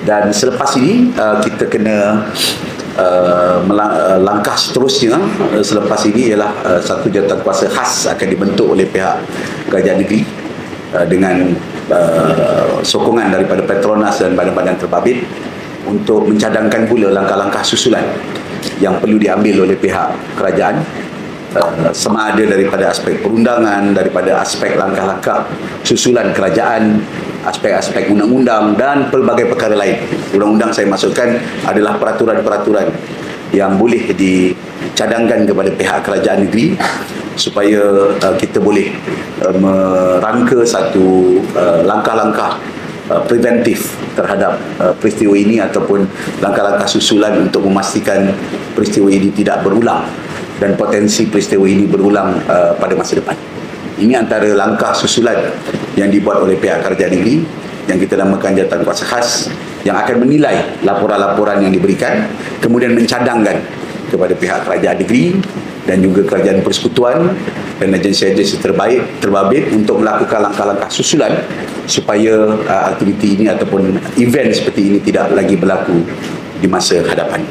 Dan selepas ini kita kena langkah seterusnya selepas ini ialah satu jawatankuasa khas akan dibentuk oleh pihak kerajaan negeri dengan sokongan daripada Petronas dan badan-badan terbabit untuk mencadangkan pula langkah-langkah susulan yang perlu diambil oleh pihak kerajaan, sama ada daripada aspek perundangan, daripada aspek langkah-langkah susulan kerajaan, aspek-aspek undang-undang dan pelbagai perkara lain. Undang-undang saya maksudkan adalah peraturan-peraturan yang boleh dicadangkan kepada pihak kerajaan negeri supaya kita boleh merangka satu langkah-langkah preventif terhadap peristiwa ini ataupun langkah-langkah susulan untuk memastikan peristiwa ini tidak berulang dan potensi peristiwa ini berulang pada masa depan. Ini antara langkah susulan yang dibuat oleh pihak kerajaan negeri yang kita namakan jawatankuasa khas yang akan menilai laporan-laporan yang diberikan, kemudian mencadangkan kepada pihak kerajaan negeri dan juga kerajaan persekutuan dan agensi-agensi terbabit untuk melakukan langkah-langkah susulan supaya aktiviti ini ataupun event seperti ini tidak lagi berlaku di masa hadapan.